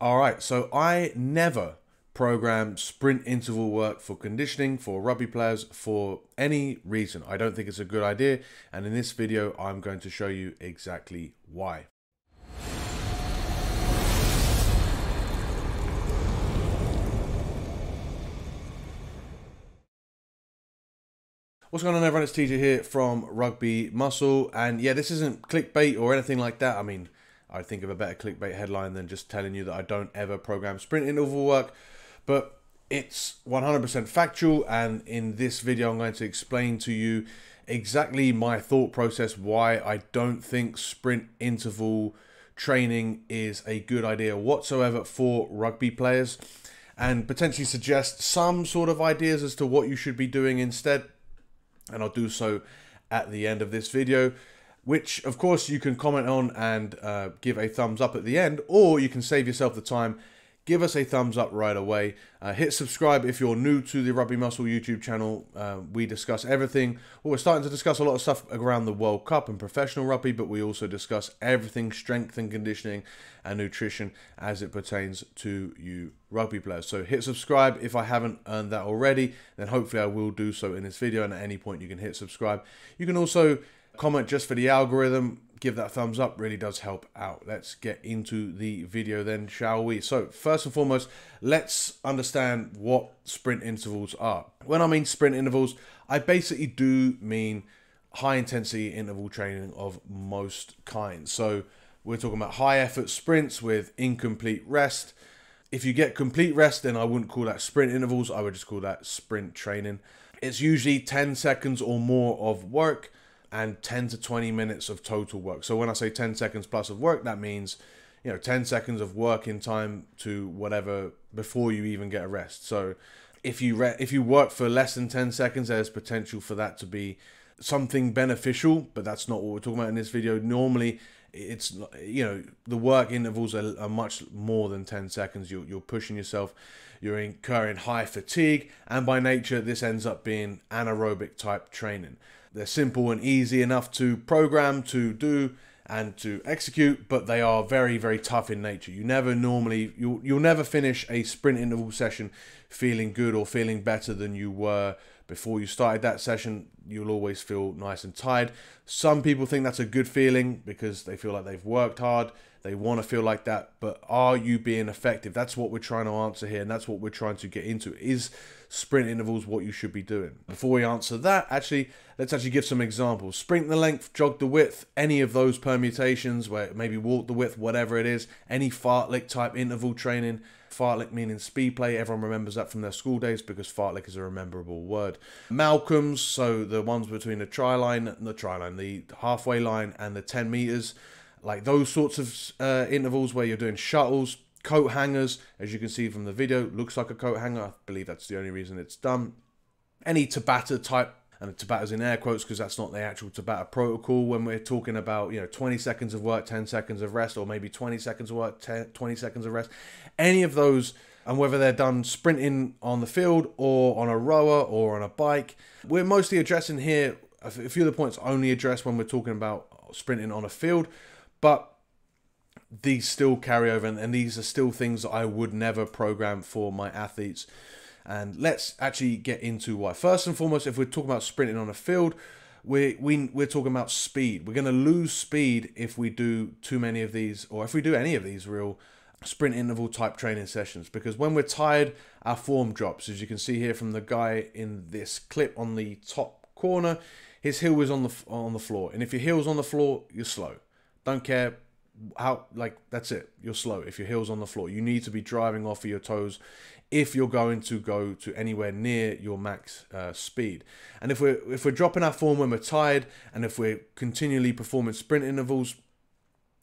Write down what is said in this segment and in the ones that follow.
All right, so I never program sprint interval work for conditioning, for rugby players, for any reason. I don't think it's a good idea, and in this video, I'm going to show you exactly why. What's going on, everyone? It's TJ here from Rugby Muscle, and yeah, this isn't clickbait or anything like that. I mean, I think of a better clickbait headline than just telling you that I don't ever program sprint interval work, but it's 100% factual, and in this video I'm going to explain to you exactly my thought process why I don't think sprint interval training is a good idea whatsoever for rugby players, and potentially suggest some sort of ideas as to what you should be doing instead, and I'll do so at the end of this video, which of course you can comment on and give a thumbs up at the end, or you can save yourself the time, give us a thumbs up right away. Hit subscribe if you're new to the Rugby Muscle YouTube channel. We discuss everything. Well, we're starting to discuss a lot of stuff around the World Cup and professional rugby, but we also discuss everything strength and conditioning and nutrition as it pertains to you rugby players. So hit subscribe if I haven't earned that already, then hopefully I will do so in this video, and at any point you can hit subscribe. You can also comment just for the algorithm. Give that thumbs up, really does help out. Let's get into the video then, shall we? So first and foremost, let's understand what sprint intervals are. When I mean sprint intervals, I basically do mean high intensity interval training of most kinds. So we're talking about high effort sprints with incomplete rest. If you get complete rest, then I wouldn't call that sprint intervals. I would just call that sprint training. It's usually 10 seconds or more of work and 10 to 20 minutes of total work. So when I say 10 seconds plus of work, that means, 10 seconds of working time to whatever before you even get a rest. So if you work for less than 10 seconds, there's potential for that to be something beneficial, but that's not what we're talking about in this video. Normally, it's, the work intervals are much more than 10 seconds. You're pushing yourself, you're incurring high fatigue, and by nature, this ends up being anaerobic type training. They're simple and easy enough to program, to do, and to execute, but they are very, very tough in nature. You'll never finish a sprint interval session feeling good or feeling better than you were before you started that session. You'll always feel nice and tired. Some people think that's a good feeling because they feel like they've worked hard. They want to feel like that, but are you being effective? That's what we're trying to answer here, and that's what we're trying to get into. Is sprint intervals what you should be doing? Before we answer that, let's give some examples. Sprint the length, jog the width, any of those permutations, where maybe walk the width, whatever it is, any fartlek type interval training. Fartlek meaning speed play. Everyone remembers that from their school days because fartlek is a rememberable word. Malcolms, so the ones between the halfway line and the 10 meters. Like those sorts of intervals where you're doing shuttles, coat hangers, as you can see from the video, looks like a coat hanger. I believe that's the only reason it's done. Any Tabata type, and Tabata's in air quotes because that's not the actual Tabata protocol when we're talking about, 20 seconds of work, 10 seconds of rest, or maybe 20 seconds of work, 20 seconds of rest. Any of those, and whether they're done sprinting on the field or on a rower or on a bike. We're mostly addressing here, a few of the points only addressed when we're talking about sprinting on a field, but these still carry over, and these are still things that I would never program for my athletes. And let's actually get into why. First and foremost, if we're talking about sprinting on a field, we're talking about speed. We're going to lose speed if we do too many of these, or if we do any of these real sprint interval type training sessions, because when we're tired, our form drops. As you can see here from the guy in this clip on the top corner, his heel is on the floor, and if your heel's on the floor, you're slow. Don't care how, that's it. You're slow if your heel's on the floor. You need to be driving off of your toes if you're going to go to anywhere near your max speed. And if we're dropping our form when we're tired, and if we're continually performing sprint intervals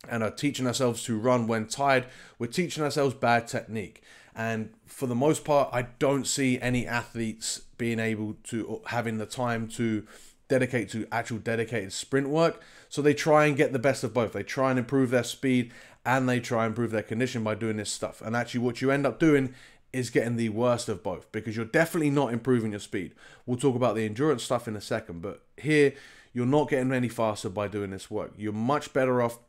and are teaching ourselves to run when tired, we're teaching ourselves bad technique. And for the most part, I don't see any athletes being able to, having the time to dedicate to actual dedicated sprint work. So they try and get the best of both. They try and improve their speed and they try and improve their condition by doing this stuff. And actually what you end up doing is getting the worst of both, because you're definitely not improving your speed. We'll talk about the endurance stuff in a second, but here you're not getting any faster by doing this work. You're much better off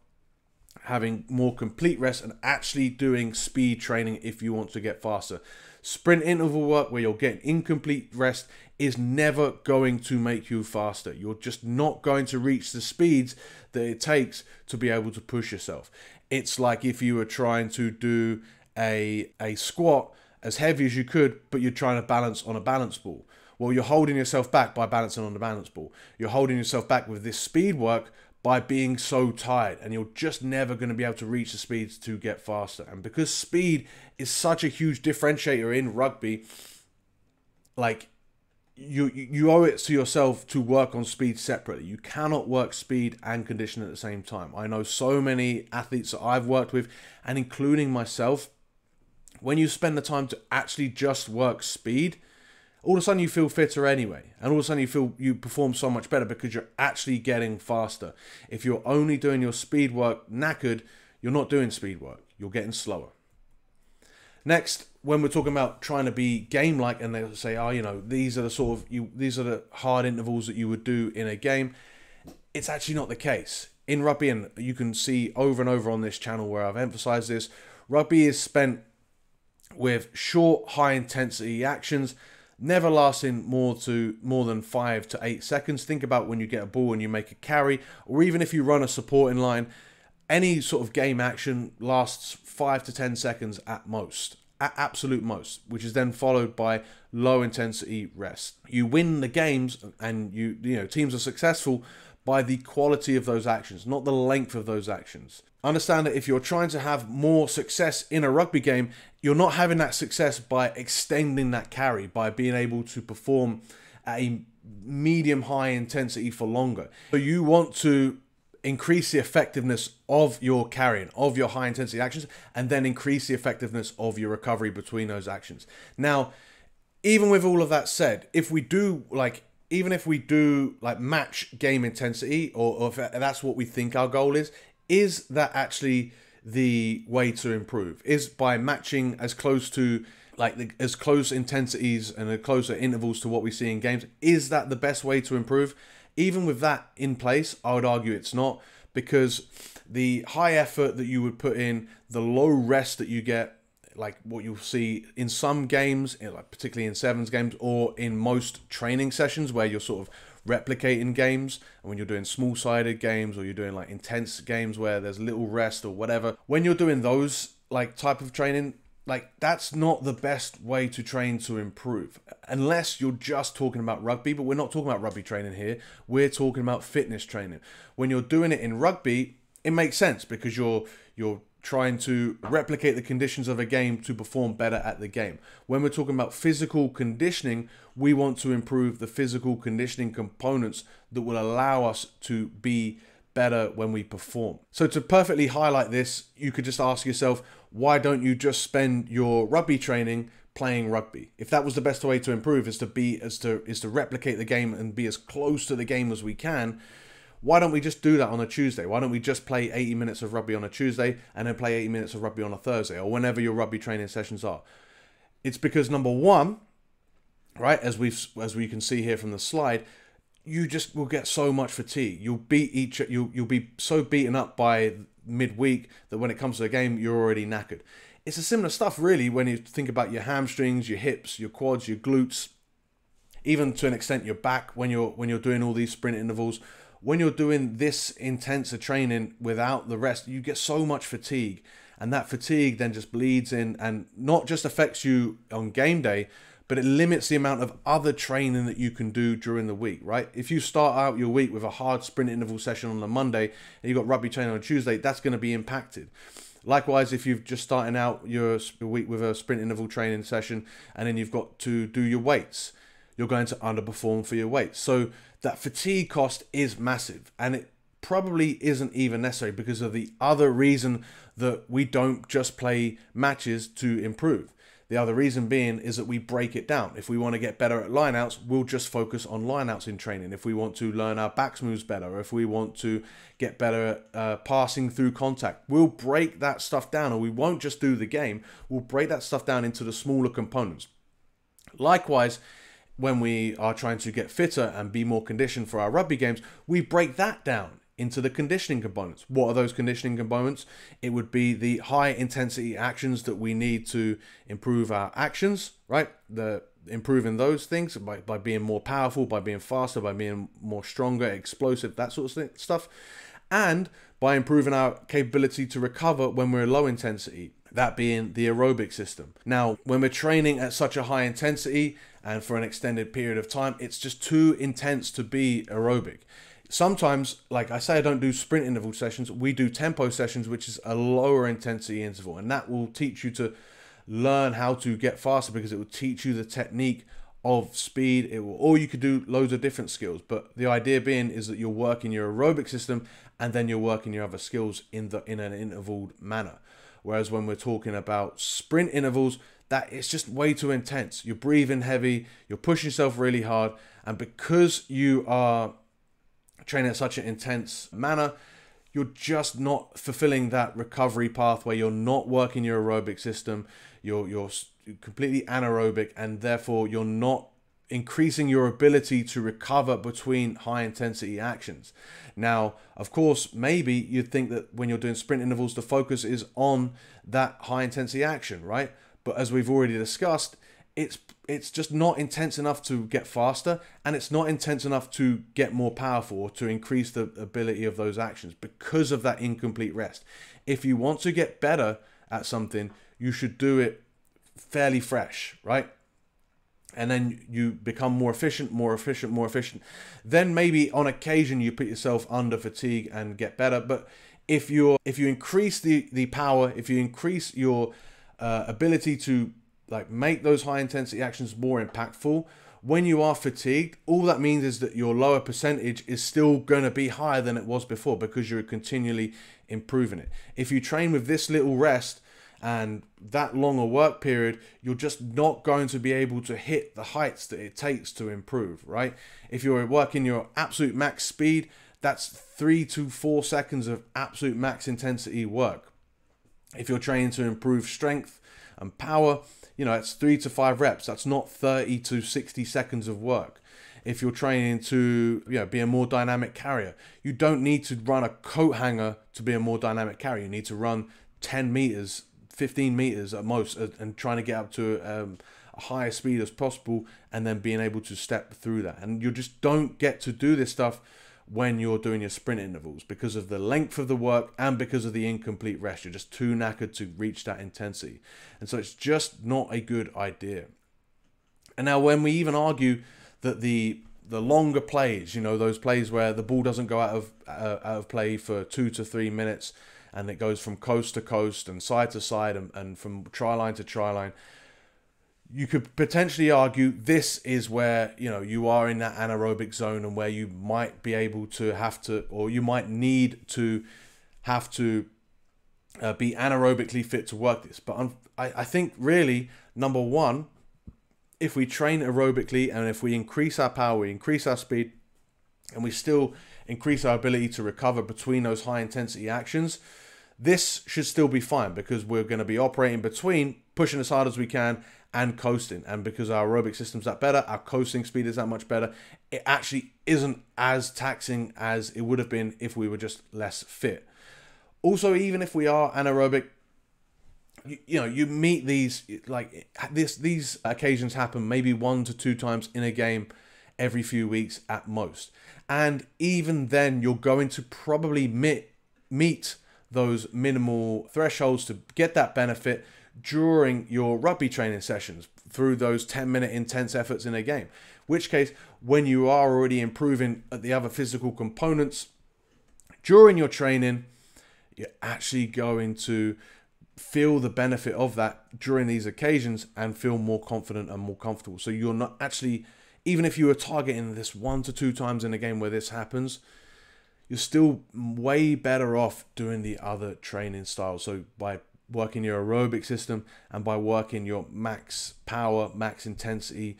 having more complete rest, and actually doing speed training if you want to get faster. Sprint interval work where you're getting incomplete rest is never going to make you faster. You're just not going to reach the speeds that it takes to be able to push yourself. It's like if you were trying to do a squat as heavy as you could, but you're trying to balance on a balance ball. Well, you're holding yourself back by balancing on the balance ball. You're holding yourself back with this speed work by being so tired, and you're just never going to be able to reach the speeds to get faster. And because speed is such a huge differentiator in rugby, like you owe it to yourself to work on speed separately. You cannot work speed and condition at the same time. I know so many athletes that I've worked with, and including myself, when you spend the time to actually just work speed, all of a sudden you feel fitter anyway. And all of a sudden you perform so much better because you're actually getting faster. If you're only doing your speed work knackered, you're not doing speed work. You're getting slower. Next, when we're talking about trying to be game-like, and they'll say, oh, you know, these are the hard intervals that you would do in a game. It's actually not the case. In rugby, and you can see over and over on this channel where I've emphasized this, rugby is spent with short, high-intensity actions, never lasting more than 5 to 8 seconds. Think about when you get a ball and you make a carry, or even if you run a supporting line, any sort of game action lasts 5 to 10 seconds at most, at absolute most, which is then followed by low intensity rest. You win the games, and you know teams are successful by the quality of those actions, not the length of those actions. Understand that if you're trying to have more success in a rugby game, you're not having that success by extending that carry, by being able to perform at a medium high intensity for longer. So you want to increase the effectiveness of your carrying, of your high intensity actions, and then increase the effectiveness of your recovery between those actions. Now, even with all of that said, even if we do match game intensity, or if that's what we think our goal is that actually the way to improve? Is by matching as close to as close intensities and as closer intervals to what we see in games? Is that the best way to improve? Even with that in place, I would argue it's not, because the high effort that you would put in, the low rest that you get, like what you'll see in some games, particularly in sevens games, or in most training sessions where you're sort of replicating games, and when you're doing small-sided games, or you're doing intense games where there's little rest or whatever, when you're doing those type of training, that's not the best way to train to improve, unless you're just talking about rugby. But we're not talking about rugby training here. We're talking about fitness training. When you're doing it in rugby, it makes sense because you're trying to replicate the conditions of a game to perform better at the game. When we're talking about physical conditioning, we want to improve the physical conditioning components that will allow us to be better when we perform. So to perfectly highlight this, you could just ask yourself, why don't you just spend your rugby training playing rugby? If that was the best way to improve, is to replicate the game and be as close to the game as we can, why don't we just do that on a Tuesday? Why don't we just play 80 minutes of rugby on a Tuesday and then play 80 minutes of rugby on a Thursday, or whenever your rugby training sessions are? It's because, number one, right, as we can see here from the slide, you just will get so much fatigue. You'll be so beaten up by midweek that when it comes to the game, you're already knackered. It's a similar stuff, really, when you think about your hamstrings, your hips, your quads, your glutes, even to an extent your back when you're doing all these sprint intervals. When you're doing this intense a training without the rest, you get so much fatigue, and that fatigue then just bleeds in and not just affects you on game day, but it limits the amount of other training that you can do during the week, right? If you start out your week with a hard sprint interval session on a Monday and you've got rugby training on a Tuesday, that's going to be impacted. Likewise, if you've just starting out your week with a sprint interval training session and then you've got to do your weights, you're going to underperform for your weights. So that fatigue cost is massive, and it probably isn't even necessary because of the other reason that we don't just play matches to improve. The other reason being is that we break it down. If we want to get better at lineouts, we'll just focus on lineouts in training. If we want to learn our backs moves better, or if we want to get better at passing through contact, we'll break that stuff down, or we won't just do the game. We'll break that stuff down into the smaller components. Likewise, when we are trying to get fitter and be more conditioned for our rugby games, we break that down into the conditioning components. What are those conditioning components? It would be the high intensity actions that we need to improve our actions, right? Improving those things by being more powerful, by being faster, by being more stronger, explosive, that sort of stuff. And by improving our capability to recover when we're low intensity, that being the aerobic system. Now, when we're training at such a high intensity and for an extended period of time, it's just too intense to be aerobic. Sometimes, like I say, I don't do sprint interval sessions. We do tempo sessions, which is a lower intensity interval, and that will teach you to learn how to get faster because it will teach you the technique of speed. Or you could do loads of different skills, but the idea being is that you're working your aerobic system and then you're working your other skills in an intervaled manner. Whereas when we're talking about sprint intervals, that it's just way too intense. You're breathing heavy, you're pushing yourself really hard, and because you are training at such an intense manner, you're just not fulfilling that recovery pathway. You're not working your aerobic system. You're completely anaerobic, and therefore you're not increasing your ability to recover between high intensity actions. Now, of course, maybe you'd think that when you're doing sprint intervals, the focus is on that high intensity action, right? But as we've already discussed, it's just not intense enough to get faster, and it's not intense enough to get more powerful or to increase the ability of those actions because of that incomplete rest. If you want to get better at something, you should do it fairly fresh, right? And then you become more efficient. Then maybe on occasion you put yourself under fatigue and get better. But if you increase the power, if you increase your ability to make those high intensity actions more impactful, when you are fatigued, all that means is that your lower percentage is still going to be higher than it was before because you're continually improving it. If you train with this little rest and that longer work period, you're just not going to be able to hit the heights that it takes to improve, right? If you're working your absolute max speed, that's 3 to 4 seconds of absolute max intensity work. If you're training to improve strength and power, it's 3 to 5 reps. That's not 30 to 60 seconds of work. If you're training to be a more dynamic carrier, you don't need to run a coat hanger to be a more dynamic carrier. You need to run 10 meters, 15 meters at most, and trying to get up to a higher speed as possible, and then being able to step through that. And you just don't get to do this stuff when you're doing your sprint intervals because of the length of the work and because of the incomplete rest. You're just too knackered to reach that intensity. And so it's just not a good idea. And now when we even argue that the longer plays, those plays where the ball doesn't go out of play for 2 to 3 minutes and it goes from coast to coast and side to side and from try line to try line, you could potentially argue this is where you are in that anaerobic zone and where you might be able to or you might need to have to be anaerobically fit to work this. But I think really, number one, if we train aerobically and if we increase our power, we increase our speed, and we still increase our ability to recover between those high intensity actions, this should still be fine because we're going to be operating between pushing as hard as we can and coasting. And because our aerobic system's that better, our coasting speed is that much better, it actually isn't as taxing as it would have been if we were just less fit. Also, even if we are anaerobic, you meet these occasions happen maybe 1 to 2 times in a game every few weeks at most. And even then, you're going to probably meet those minimal thresholds to get that benefit during your rugby training sessions through those 10-minute intense efforts in a game. Which case, when you are already improving at the other physical components during your training, you're actually going to feel the benefit of that during these occasions and feel more confident and more comfortable. So you're not actually, even if you are targeting this 1 to 2 times in a game where this happens, you're still way better off doing the other training styles. So by working your aerobic system and by working your max power, max intensity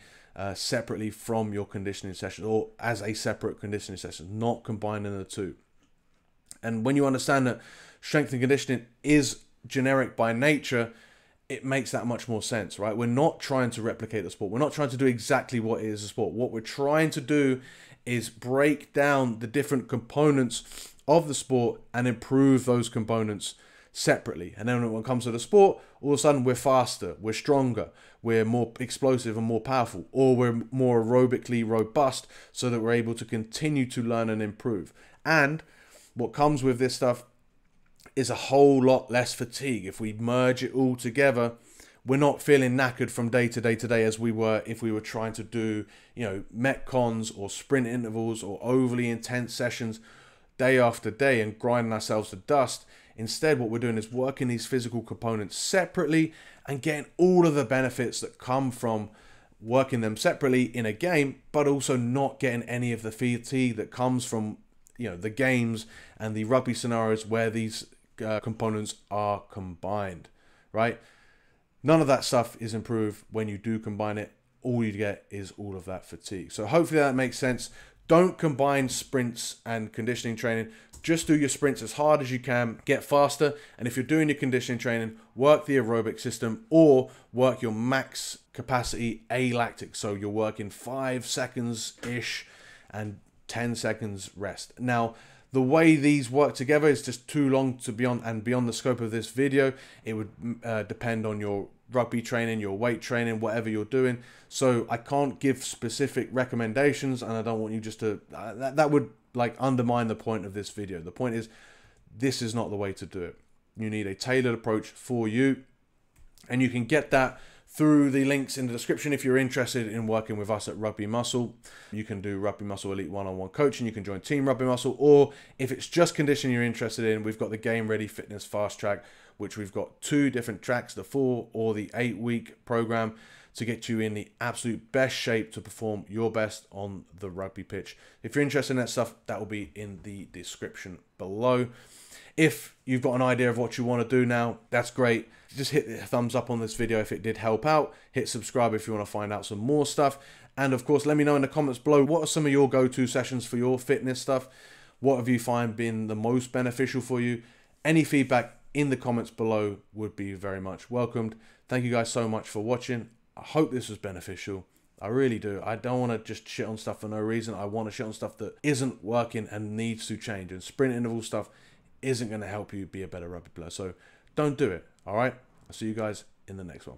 separately from your conditioning session, or as a separate conditioning session, not combining the two. And when you understand that strength and conditioning is generic by nature, it makes that much more sense, right? We're not trying to replicate the sport. We're not trying to do exactly what is a sport. What we're trying to do is break down the different components of the sport and improve those components separately. And then when it comes to the sport, all of a sudden we're faster, we're stronger, we're more explosive and more powerful, or we're more aerobically robust so that we're able to continue to learn and improve. And what comes with this stuff is a whole lot less fatigue. If we merge it all together, we're not feeling knackered from day to day to day as we were if we were trying to do, metcons or sprint intervals or overly intense sessions day after day and grinding ourselves to dust. Instead, what we're doing is working these physical components separately and getting all of the benefits that come from working them separately in a game, but also not getting any of the fatigue that comes from, the games and the rugby scenarios where these components are combined, right? None of that stuff is improved when you do combine it. All you get is all of that fatigue. So hopefully that makes sense. Don't combine sprints and conditioning training. Just do your sprints as hard as you can, get faster. And if you're doing your conditioning training, work the aerobic system or work your max capacity alactic. So you're working 5 seconds-ish and 10 seconds rest. Now, the way these work together is just too long to beyond the scope of this video. It would depend on your rugby training, your weight training, whatever you're doing. So I can't give specific recommendations, and I don't want you just to that would like undermine the point of this video. The point is, this is not the way to do it. You need a tailored approach for you, and you can get that through the links in the description. If you're interested in working with us at Rugby Muscle, you can do Rugby Muscle Elite one-on-one coaching. You can join Team Rugby Muscle, or if it's just conditioning you're interested in, we've got the Game Ready Fitness Fast Track, which we've got 2 different tracks, the 4 or the 8-week program, to get you in the absolute best shape to perform your best on the rugby pitch. If you're interested in that stuff, that will be in the description below. If you've got an idea of what you want to do now, that's great. Just hit the thumbs up on this video if it did help out. Hit subscribe if you want to find out some more stuff. And of course, let me know in the comments below, what are some of your go-to sessions for your fitness stuff? What have you found been the most beneficial for you? Any feedback in the comments below would be very much welcomed. Thank you guys so much for watching. I hope this was beneficial. I really do. I don't want to just shit on stuff for no reason. I want to shit on stuff that isn't working and needs to change. And sprint interval stuff isn't going to help you be a better rugby player. So don't do it. All right. I'll see you guys in the next one.